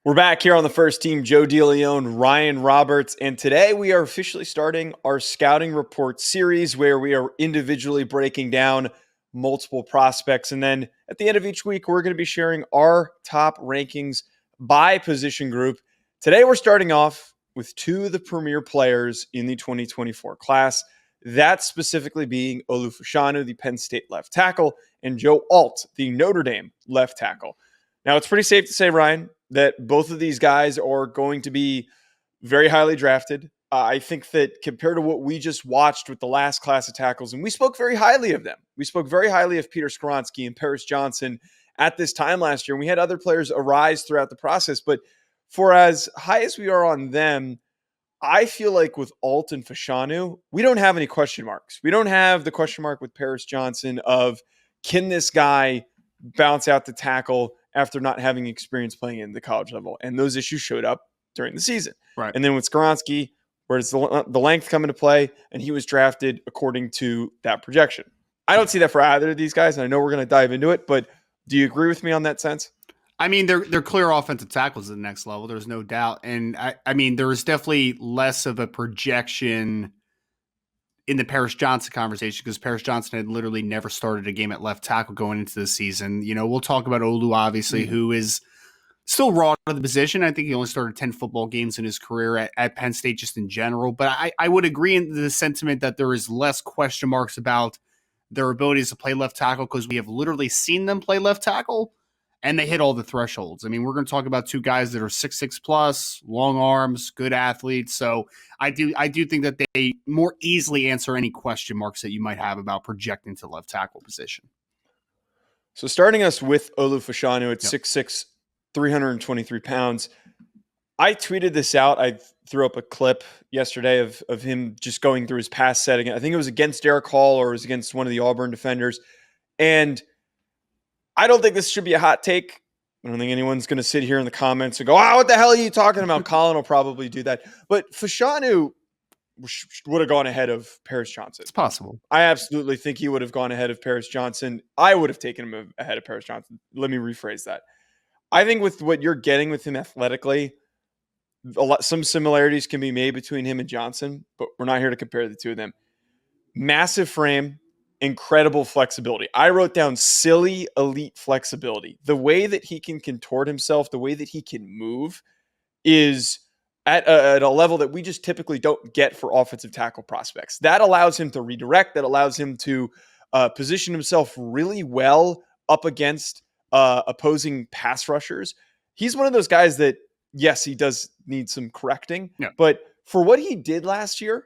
We're back here on the first team, Joe DeLeone, Ryan Roberts, and today we are officially starting our scouting report series where we are individually breaking down multiple prospects. And then at the end of each week, we're going to be sharing our top rankings by position group. Today, we're starting off with two of the premier players in the 2024 class. That specifically being Olu Fashanu, the Penn State left tackle, and Joe Alt, the Notre Dame left tackle. Now, it's pretty safe to say, Ryan, that both of these guys are going to be very highly drafted. I think that compared to what we just watched with the last class of tackles, and we spoke very highly of them. We spoke very highly of Peter Skoronski and Paris Johnson at this time last year. And we had other players arise throughout the process. But for as high as we are on them, I feel like with Alt and Fashanu, we don't have any question marks. We don't have the question mark with Paris Johnson of, can this guy bounce out the tackle after not having experience playing in the college level? And those issues showed up during the season. Right. And then with Skoronski, where does the length come into play? And he was drafted according to that projection. I don't see that for either of these guys, and I know we're going to dive into it, but do you agree with me on that sense? I mean, they're clear offensive tackles at the next level. There's no doubt. And I mean, there was definitely less of a projection in the Paris Johnson conversation because Paris Johnson had literally never started a game at left tackle going into the season. You know, we'll talk about Olu, obviously, who is still raw to the position. I think he only started 10 football games in his career at Penn State just in general. But I would agree in the sentiment that there is less question marks about their abilities to play left tackle because we have literally seen them play left tackle and they hit all the thresholds. I mean, we're going to talk about two guys that are 6'6 plus, long arms, good athletes. So I do think that they more easily answer any question marks that you might have about projecting to left tackle position. So starting us with Olu Fashanu at 6'6", 323 pounds. I tweeted this out. I threw up a clip yesterday of him just going through his pass setting. I think it was against Derek Hall or it was against one of the Auburn defenders. And I don't think this should be a hot take. I don't think anyone's going to sit here in the comments and go, what the hell are you talking about? Colin will probably do that. But Fashanu would have gone ahead of Paris Johnson. It's possible. I absolutely think he would have gone ahead of Paris Johnson. I would have taken him ahead of Paris Johnson. Let me rephrase that. I think with what you're getting with him athletically, some similarities can be made between him and Johnson, but we're not here to compare the two of them. Massive frame, incredible flexibility. I wrote down silly elite flexibility. The way that he can contort himself, the way that he can move is at a level that we just typically don't get for offensive tackle prospects. That allows him to redirect. That allows him to position himself really well up against opposing pass rushers. He's one of those guys that, yes, he does need some correcting, but for what he did last year,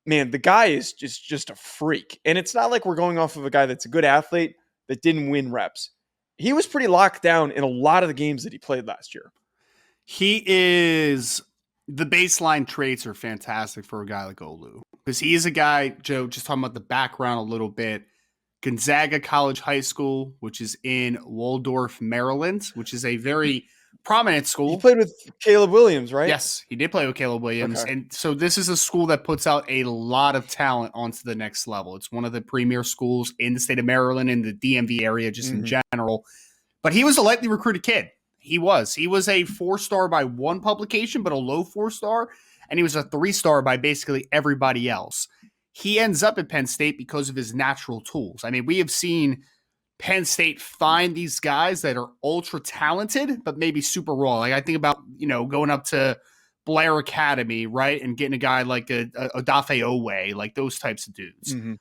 man, the guy is just a freak. And it's not like we're going off of a guy that's a good athlete that didn't win reps. He was pretty locked down in a lot of the games that he played last year. He is – the baseline traits are fantastic for a guy like Olu because he is a guy, Joe, just talking about the background a little bit, Gonzaga College High School, which is in Waldorf, Maryland, which is a very prominent school. He played with Caleb Williams, right? Yes, he did play with Caleb Williams. Okay. And so this is a school that puts out a lot of talent onto the next level. It's one of the premier schools in the state of Maryland, in the DMV area, just in general. But he was a lightly recruited kid. He was a 4-star by one publication, but a low 4-star. And he was a 3-star by basically everybody else. He ends up at Penn State because of his natural tools. I mean, we have seen Penn State find these guys that are ultra talented, but maybe super raw. Like I think about, going up to Blair Academy, right? And getting a guy like a Odafe Owe, like those types of dudes. Mm-hmm.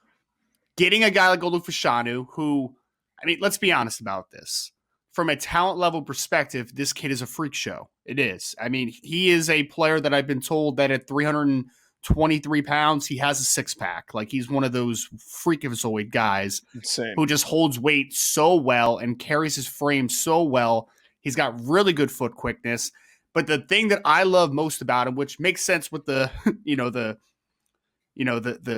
Getting a guy like Olu Fashanu, who, I mean, let's be honest about this. From a talent level perspective, this kid is a freak show. It is. I mean, he is a player that I've been told that at 323 pounds, he has a six-pack. Like he's one of those freakazoid guys who just holds weight so well and carries his frame so well. He's got really good foot quickness. But the thing that I love most about him, which makes sense with the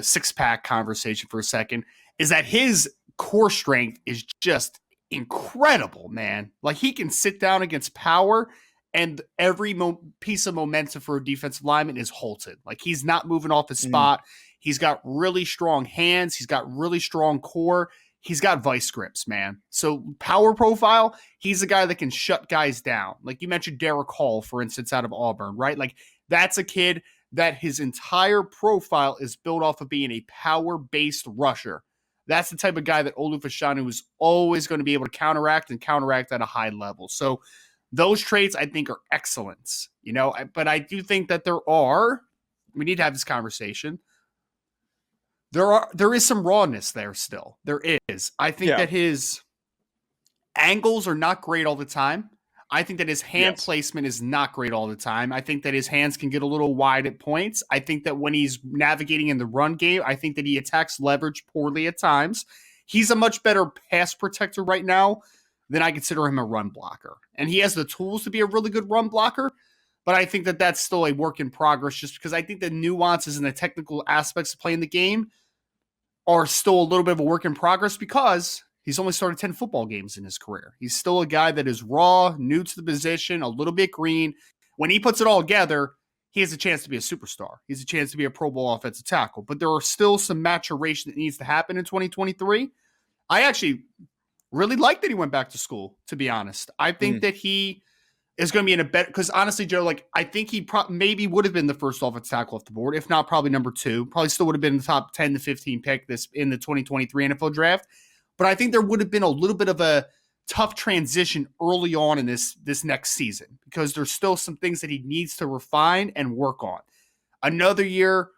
six-pack conversation for a second, is that his core strength is just incredible, man. Like he can sit down against power and every piece of momentum for a defensive lineman is halted. Like he's not moving off his spot. He's got really strong hands. He's got really strong core. he's got vice grips, man. So power profile, he's a guy that can shut guys down. Like you mentioned Derek Hall, for instance, out of Auburn, right? Like that's a kid that his entire profile is built off of being a power-based rusher. That's the type of guy that Olu Fashanu is always going to be able to counteract at a high level. So those traits, I think, are excellence, but I do think that we need to have this conversation. There is some rawness there still. There is. I think that his angles are not great all the time. I think that his hand placement is not great all the time. I think that his hands can get a little wide at points. I think that when he's navigating in the run game, I think that he attacks leverage poorly at times. He's a much better pass protector right now than I consider him a run blocker. And he has the tools to be a really good run blocker, but I think that that's still a work in progress just because I think the nuances and the technical aspects of playing the game are still a little bit of a work in progress because he's only started 10 football games in his career. He's still a guy that is raw, new to the position, a little bit green. When he puts it all together, he has a chance to be a superstar. He has a chance to be a Pro Bowl offensive tackle. But there are still some maturation that needs to happen in 2023. I actually really like that he went back to school, to be honest. I think that he is going to be in a better, because honestly, Joe, like I think he maybe would have been the first offensive tackle off the board, if not probably number 2. Probably still would have been the top 10 to 15 pick in the 2023 NFL draft. But I think there would have been a little bit of a tough transition early on in this next season because there's still some things that he needs to refine and work on. Another year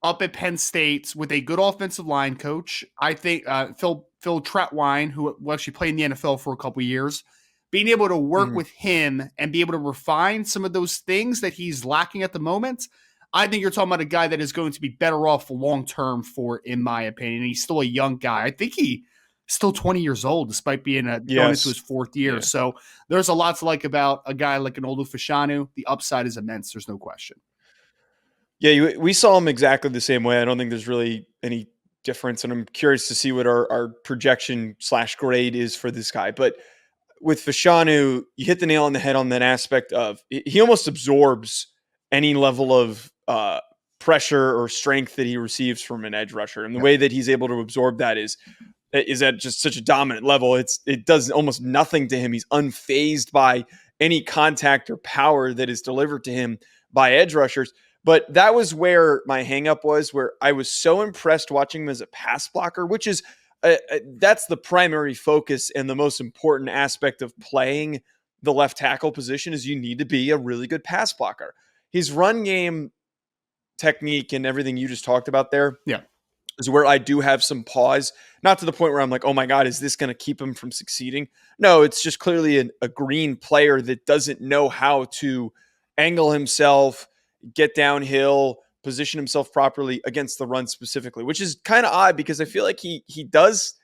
up at Penn State with a good offensive line coach. I think Phil Trautwein, who actually played in the NFL for a couple of years, being able to work with him and be able to refine some of those things that he's lacking at the moment. I think you're talking about a guy that is going to be better off long-term in my opinion. He's still a young guy. I think he's still 20 years old, despite being going into his 4th year. Yeah. So there's a lot to like about a guy like an Olu Fashanu. The upside is immense. There's no question. Yeah, we saw him exactly the same way. I don't think there's really any difference, and I'm curious to see what our projection / grade is for this guy. But with Fashanu, you hit the nail on the head on that aspect of he almost absorbs any level of pressure or strength that he receives from an edge rusher. And the way that he's able to absorb that is at just such a dominant level. It does almost nothing to him. He's unfazed by any contact or power that is delivered to him by edge rushers. But that was where my hangup was, where I was so impressed watching him as a pass blocker, which is that's the primary focus and the most important aspect of playing the left tackle position is you need to be a really good pass blocker. His run game technique and everything you just talked about there is where I do have some pause, not to the point where I'm like, oh my God, is this going to keep him from succeeding? No, it's just clearly a green player that doesn't know how to angle himself, get downhill, position himself properly against the run specifically, which is kind of odd because I feel like he doesn't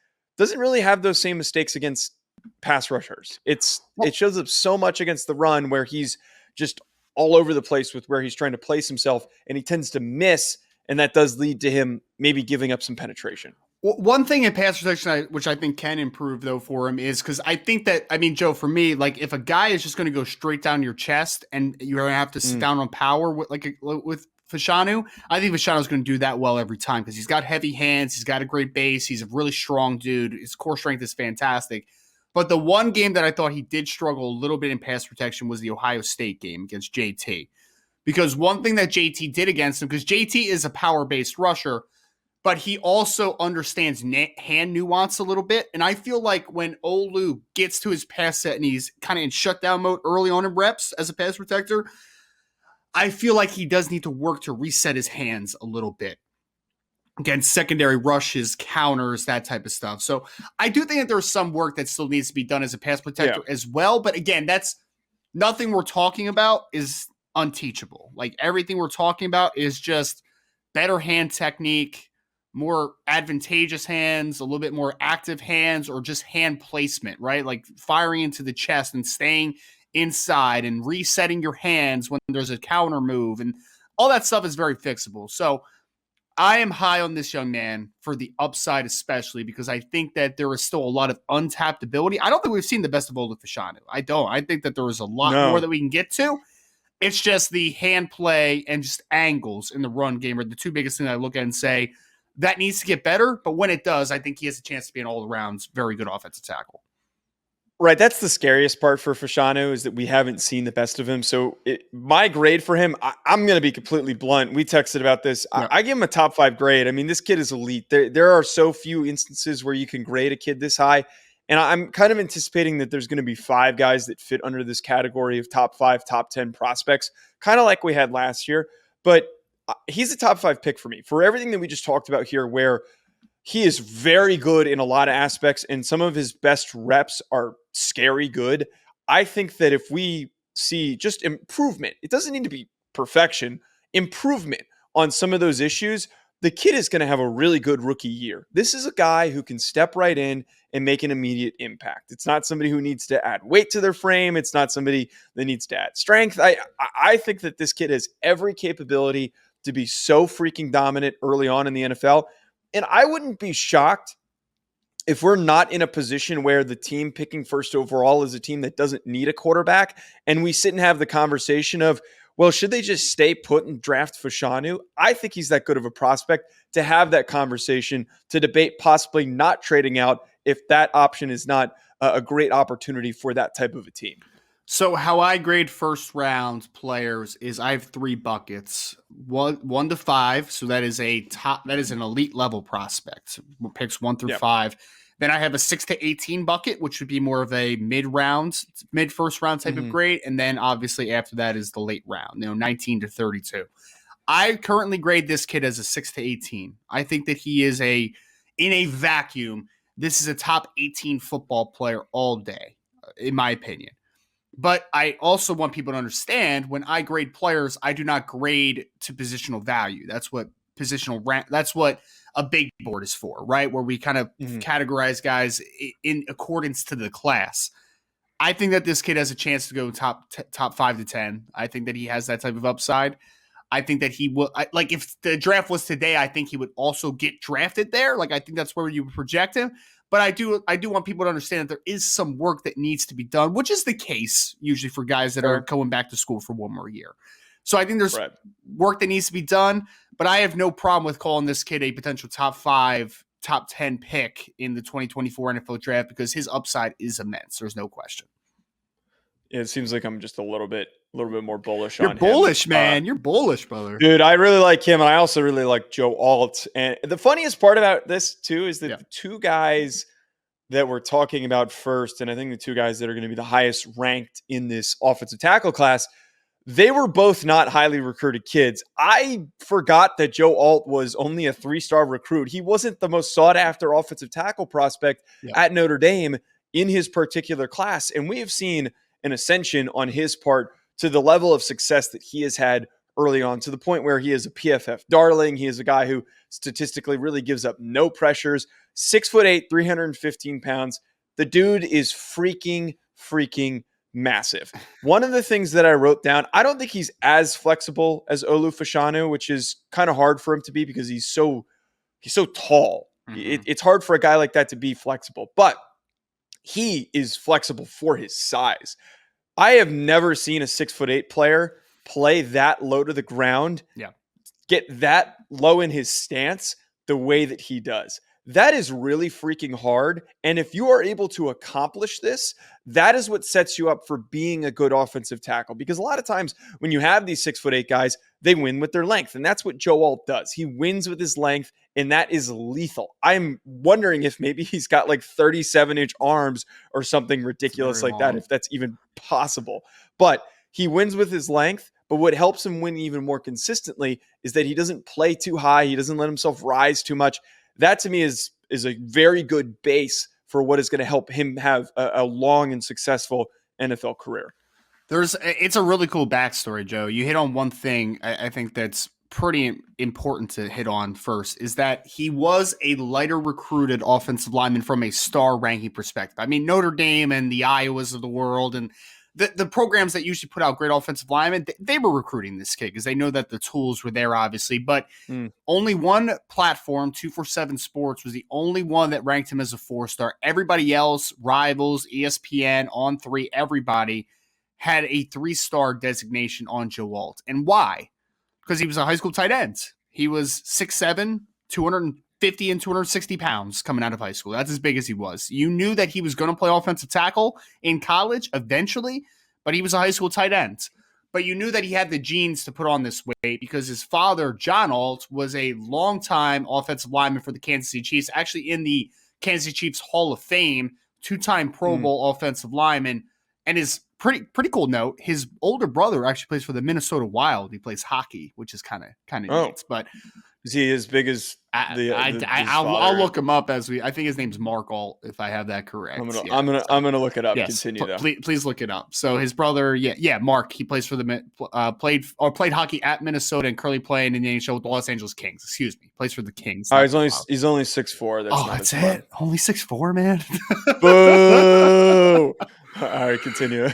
really have those same mistakes against pass rushers. It shows up so much against the run where he's just all over the place with where he's trying to place himself, and he tends to miss, and that does lead to him maybe giving up some penetration. One thing in pass protection, which I think can improve though for him, is because I think that, I mean, Joe, for me, like if a guy is just going to go straight down your chest and you're going to have to sit down on power with Fashanu, I think Fashanu's going to do that well every time because he's got heavy hands, he's got a great base, he's a really strong dude, his core strength is fantastic. But the one game that I thought he did struggle a little bit in pass protection was the Ohio State game against JT. Because one thing that JT did against him, because JT is a power-based rusher, but he also understands hand nuance a little bit. And I feel like when Olu gets to his pass set and he's kind of in shutdown mode early on in reps as a pass protector, I feel like he does need to work to reset his hands a little bit. Again, secondary rushes, counters, that type of stuff. So I do think that there's some work that still needs to be done as a pass protector as well. But again, that's nothing we're talking about is unteachable. Like everything we're talking about is just better hand technique, more advantageous hands, a little bit more active hands, or just hand placement, right? Like firing into the chest and staying inside and resetting your hands when there's a counter move, and all that stuff is very fixable. So I am high on this young man for the upside, especially because I think that there is still a lot of untapped ability. I don't think we've seen the best of Olu Fashanu. I don't. I think that there is a lot more that we can get to. It's just the hand play and just angles in the run game are the two biggest things I look at and say, That needs to get better, but when it does, I think he has a chance to be an all-around very good offensive tackle. Right, that's the scariest part for Fashanu is that we haven't seen the best of him. So my grade for him, I'm going to be completely blunt. We texted about this. Yeah. I give him a top 5 grade. I mean, this kid is elite. There are so few instances where you can grade a kid this high. And I'm kind of anticipating that there's going to be 5 guys that fit under this category of top 5, top 10 prospects, kind of like we had last year. But he's a top 5 pick for me for everything that we just talked about here, where he is very good in a lot of aspects, and some of his best reps are scary good. I think that if we see just improvement, it doesn't need to be perfection, improvement on some of those issues, the kid is going to have a really good rookie year. This is a guy who can step right in and make an immediate impact. It's not somebody who needs to add weight to their frame. It's not somebody that needs to add strength. I think that this kid has every capability to be so freaking dominant early on in the NFL. And I wouldn't be shocked if we're not in a position where the team picking first overall is a team that doesn't need a quarterback, and we sit and have the conversation of, well, should they just stay put and draft Fashanu? I think he's that good of a prospect to have that conversation, to debate possibly not trading out if that option is not a great opportunity for that type of a team. So how I grade first round players is I have 3 buckets, 1 to 5. So that is an elite level prospect, picks 1 through 5. Then I have a 6 to 18 bucket, which would be more of a mid first round type of grade. And then obviously after that is the late round, 19 to 32. I currently grade this kid as a 6 to 18. I think that he is in a vacuum, this is a top 18 football player all day, in my opinion. But I also want people to understand when I grade players, I do not grade to positional value. That's what that's what a big board is for, right? Where we kind of categorize guys in accordance to the class. I think that this kid has a chance to go top 5 to 10. I think that he has that type of upside. I think that he will, if the draft was today, I think he would also get drafted there. I think that's where you would project him. But I do want people to understand that there is some work that needs to be done, which is the case usually for guys that are going back to school for 1 more year. So I think there's work that needs to be done, but I have no problem with calling this kid a potential top 5, top 10 pick in the 2024 NFL draft because his upside is immense. There's no question. It seems like I'm just a little bit more bullish on him. You're bullish, man. You're bullish, brother. Dude, I really like him, and I also really like Joe Alt. And the funniest part about this, too, is that the 2 guys that we're talking about first, and I think the 2 guys that are going to be the highest ranked in this offensive tackle class, they were both not highly recruited kids. I forgot that Joe Alt was only a 3-star recruit. He wasn't the most sought-after offensive tackle prospect at Notre Dame in his particular class, and we have seen an ascension on his part to the level of success that he has had early on, to the point where he is a PFF darling. He is a guy who statistically really gives up no pressures. 6'8", 315 pounds. The dude is freaking massive. One of the things that I wrote down, I don't think he's as flexible as Olu Fashanu, which is kind of hard for him to be because he's so tall. It's hard for a guy like that to be flexible, but he is flexible for his size. I have never seen a 6'8" player play that low to the ground, get that low in his stance the way that he does. That is really freaking hard. And if you are able to accomplish this, that is what sets you up for being a good offensive tackle. Because a lot of times when you have these 6'8" guys, they win with their length. And that's what Joe Alt does. He wins with his length, and that is lethal. I'm wondering if maybe he's got 37-inch arms or something ridiculous like that, if that's even possible. But he wins with his length. But what helps him win even more consistently is that he doesn't play too high. He doesn't let himself rise too much. That to me is a very good base for what is going to help him have a long and successful NFL career. It's a really cool backstory, Joe. You hit on one thing I think that's pretty important to hit on first, is that he was a lighter recruited offensive lineman from a star ranking perspective. I mean, Notre Dame and the Iowas of the world and the programs that usually put out great offensive linemen, they were recruiting this kid because they know that the tools were there, obviously. But only one platform, 247 Sports, was the only one that ranked him as a 4-star. Everybody else, Rivals, ESPN, On3, everybody had a 3-star designation on Joe Alt. And why? Because he was a high school tight end. He was 6'7", 250 and 260 pounds coming out of high school. That's as big as he was. You knew that he was going to play offensive tackle in college eventually, but he was a high school tight end. But you knew that he had the genes to put on this weight because his father, John Alt, was a longtime offensive lineman for the Kansas City Chiefs, actually in the Kansas City Chiefs Hall of Fame, two-time Pro Bowl offensive lineman. And his pretty cool note, his older brother actually plays for the Minnesota Wild. He plays hockey, which is kind of neat. But is he as big as I'll look him up I think his name's Mark Alt, if I have that correct. I'm gonna look it up. Yes, Continue though. Please look it up. So his brother, Mark, he plays for the played hockey at Minnesota and currently playing in the NHL with the Los Angeles Kings. Excuse me, plays for the Kings. He's only 6'4". That's it. Only 6'4", man. Boo! All right, continue.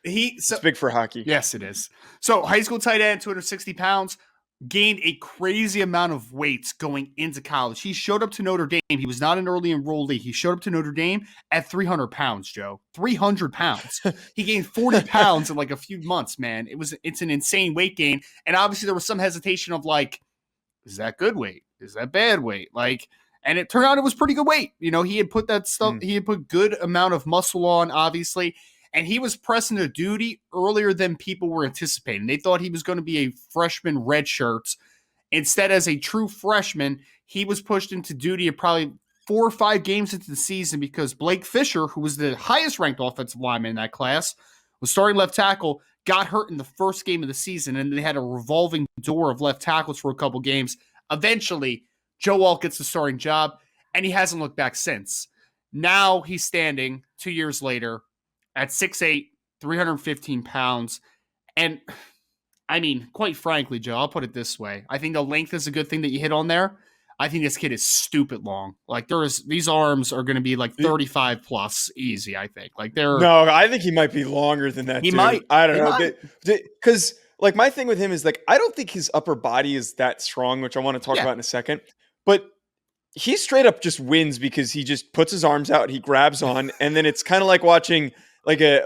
It's big for hockey. Yes, it is. So high school tight end, 260 pounds. Gained a crazy amount of weight going into college. He showed up to Notre Dame. He was not an early enrollee. He showed up to Notre Dame at 300 pounds, Joe. 300 pounds. He gained 40 pounds in like a few months, man. It's an insane weight gain. And obviously there was some hesitation of like, is that good weight? Is that bad weight? And it turned out it was pretty good weight. He had put that stuff, he had put good amount of muscle on, obviously. And he was pressing to duty earlier than people were anticipating. They thought he was going to be a freshman redshirt. Instead, as a true freshman, he was pushed into duty at probably 4 or 5 games into the season because Blake Fisher, who was the highest ranked offensive lineman in that class, was starting left tackle, got hurt in the first game of the season, and they had a revolving door of left tackles for a couple games. Eventually, Joe Alt gets the starting job, and he hasn't looked back since. Now he's standing 2 years later at 6'8", 315 pounds. And I mean, quite frankly, Joe, I'll put it this way. I think the length is a good thing that you hit on there. I think this kid is stupid long. These arms are going to be like 35 plus easy, I think. No, I think he might be longer than that. He might. I don't know. Because my thing with him is I don't think his upper body is that strong, which I want to talk about in a second. But he straight up just wins because he just puts his arms out, he grabs on, and then it's kind of like watching like a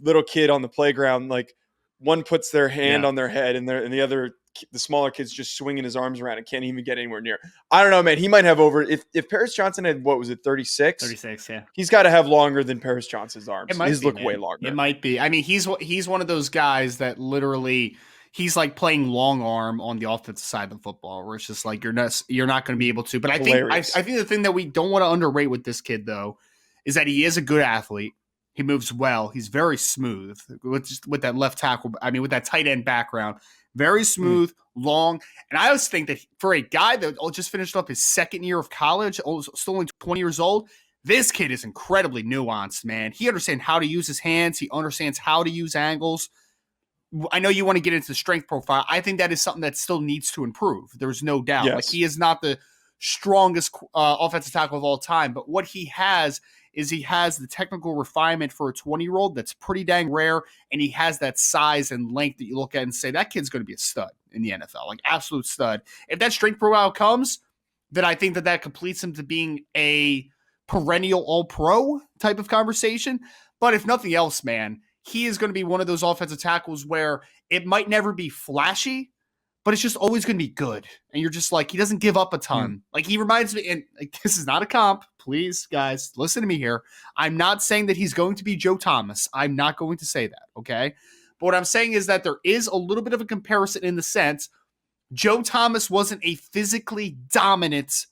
little kid on the playground. Like one puts their hand on their head, and the smaller kid's just swinging his arms around and can't even get anywhere near. I don't know, man. He might have if Paris Johnson had, what was it, 36? 36, yeah. He's got to have longer than Paris Johnson's arms. His look way longer. It might be. I mean, he's one of those guys that literally he's like playing long arm on the offensive side of the football, where it's just like you're not going to be able to. But I think the thing that we don't want to underrate with this kid though is that he is a good athlete. He moves well. He's very smooth with that left tackle. I mean, with that tight end background, very smooth, long. And I always think that for a guy that just finished up his second year of college, still only 20 years old, this kid is incredibly nuanced, man. He understands how to use his hands. He understands how to use angles. I know you want to get into the strength profile. I think that is something that still needs to improve. There's no doubt. Yes. He is not the strongest offensive tackle of all time, but what he has is he has the technical refinement for a 20-year-old that's pretty dang rare, and he has that size and length that you look at and say, that kid's going to be a stud in the NFL, like absolute stud. If that strength profile comes, then I think that completes him to being a perennial all-pro type of conversation. But if nothing else, man, he is going to be one of those offensive tackles where it might never be flashy, but it's just always going to be good. And you're just like, he doesn't give up a ton. Like he reminds me, and this is not a comp. Please, guys, listen to me here. I'm not saying that he's going to be Joe Thomas. I'm not going to say that, okay? But what I'm saying is that there is a little bit of a comparison in the sense Joe Thomas wasn't a physically dominant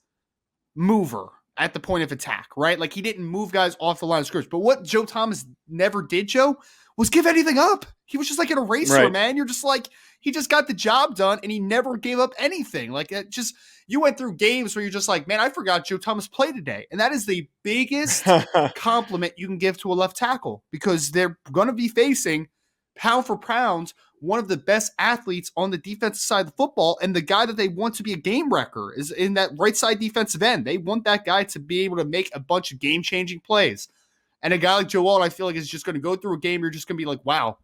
mover at the point of attack, right? Like he didn't move guys off the line of scrimmage. But what Joe Thomas never did, Joe, was give anything up. He was just like an eraser, man. You're just like, he just got the job done and he never gave up anything. Like it just, you went through games where you're just like, man, I forgot Joe Thomas played today. And that is the biggest compliment you can give to a left tackle because they're going to be facing pound for pound one of the best athletes on the defensive side of the football. And the guy that they want to be a game wrecker is in that right side defensive end. They want that guy to be able to make a bunch of game-changing plays. And a guy like Joe Alt, I feel like, is just going to go through a game. You're just going to be like, wow,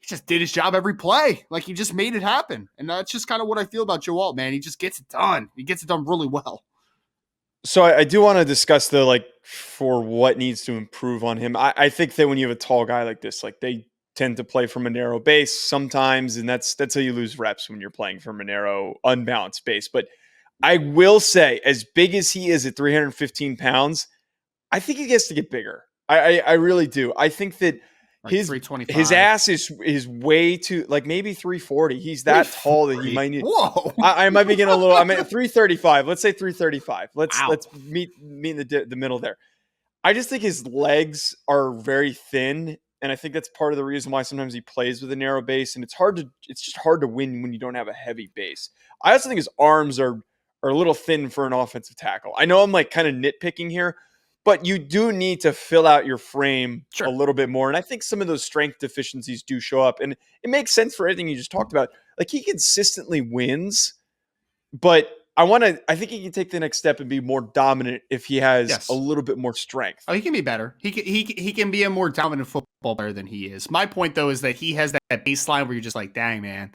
he just did his job every play. Like, he just made it happen. And that's just kind of what I feel about Joe Alt, man. He just gets it done. He gets it done really well. So I do want to discuss for what needs to improve on him. I think that when you have a tall guy like this, like they tend to play from a narrow base sometimes. And that's how you lose reps when you're playing from a narrow, unbalanced base. But I will say, as big as he is at 315 pounds, I think he gets to get bigger. I really do. I think that Like his 325. ass is way too, like, maybe 340. He's that tall that he 340? might need. Whoa. I might be getting a little. I'm at 335. Let's say 335. Let's Wow. meet in the middle there. I just think his legs are very thin, and I think that's part of the reason why sometimes he plays with a narrow base, and it's just hard to win when you don't have a heavy base. I also think his arms are a little thin for an offensive tackle. I know I'm like kind of nitpicking here, but you do need to fill out your frame a Sure. little bit more, and I think some of those strength deficiencies do show up, and it makes sense for everything you just talked about. Like, he consistently wins, but I think he can take the next step and be more dominant if he has Yes. a little bit more strength. Oh, he can be better. He can be a more dominant football player than he is. My point, though, is that he has that baseline where you're just like, dang, man,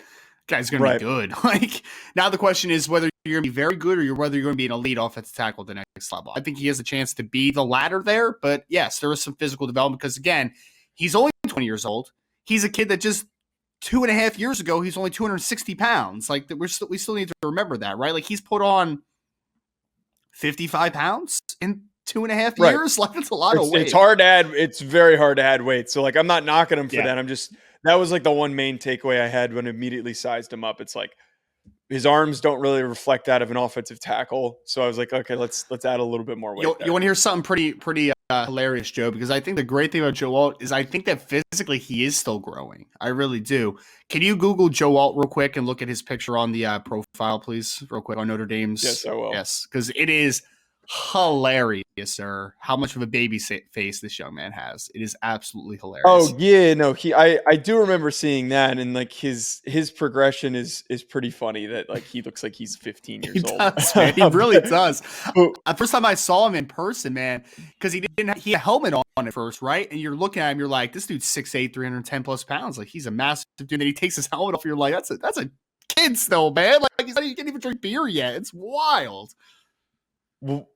guy's going to be good. Like, now the question is whether you're going to be very good or whether you're going to be an elite offensive tackle at the next level. I think he has a chance to be the latter there, but yes, there is some physical development because, again, he's only 20 years old. He's a kid that just 2.5 years ago, he's only 260 pounds. Like, we still need to remember that, right? Like, he's put on 55 pounds in 2.5 years. Like, it's a lot of weight. It's hard to add. It's very hard to add weight. So, like, I'm not knocking him for that. That was like the one main takeaway I had when I immediately sized him up. It's like his arms don't really reflect that of an offensive tackle. So I was like, okay, let's add a little bit more weight. You want to hear something pretty hilarious, Joe? Because I think the great thing about Joe Alt is I think that physically he is still growing. I really do. Can you Google Joe Alt real quick and look at his picture on the profile, please, real quick on Notre Dame's? Yes, I will. Yes, because it is hilarious, sir. How much of a baby face this young man has. It is absolutely hilarious. Oh yeah, no, I do remember seeing that, and like his progression is pretty funny. That like he looks like he's 15 years old. Does, man. He really does. The first time I saw him in person, man, because he had a helmet on at first, right? And you're looking at him, you're like, this dude's 6'8", 310 plus pounds. Like, he's a massive dude. And then he takes his helmet off. You're like, that's a kid still, man. Like, he can't even drink beer yet. It's wild.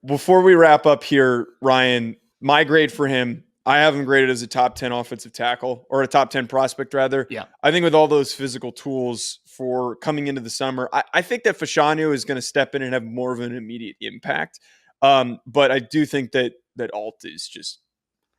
Before we wrap up here, Ryan, my grade for him, I have him graded as a top 10 offensive tackle, or a top 10 prospect, rather. Yeah. I think with all those physical tools for coming into the summer, I think that Fashanu is going to step in and have more of an immediate impact. But I do think that Alt is just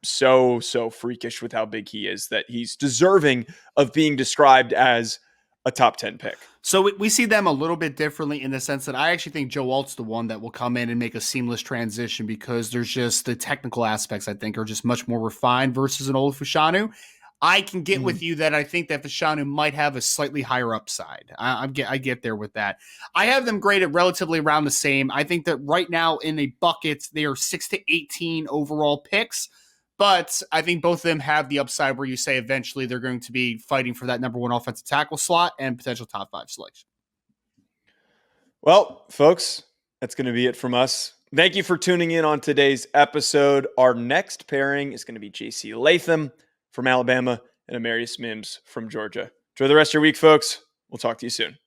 so freakish with how big he is that he's deserving of being described as a top 10 pick. So we see them a little bit differently in the sense that I actually think Joe Alt's the one that will come in and make a seamless transition because there's just the technical aspects, I think, are just much more refined versus an Olu Fashanu. I can get with you that I think that Fashanu might have a slightly higher upside. I get there with that. I have them graded relatively around the same. I think that right now in a bucket, they are 6 to 18 overall picks. But I think both of them have the upside where you say eventually they're going to be fighting for that number one offensive tackle slot and potential top 5 selection. Well, folks, that's going to be it from us. Thank you for tuning in on today's episode. Our next pairing is going to be JC Latham from Alabama and Amarius Mims from Georgia. Enjoy the rest of your week, folks. We'll talk to you soon.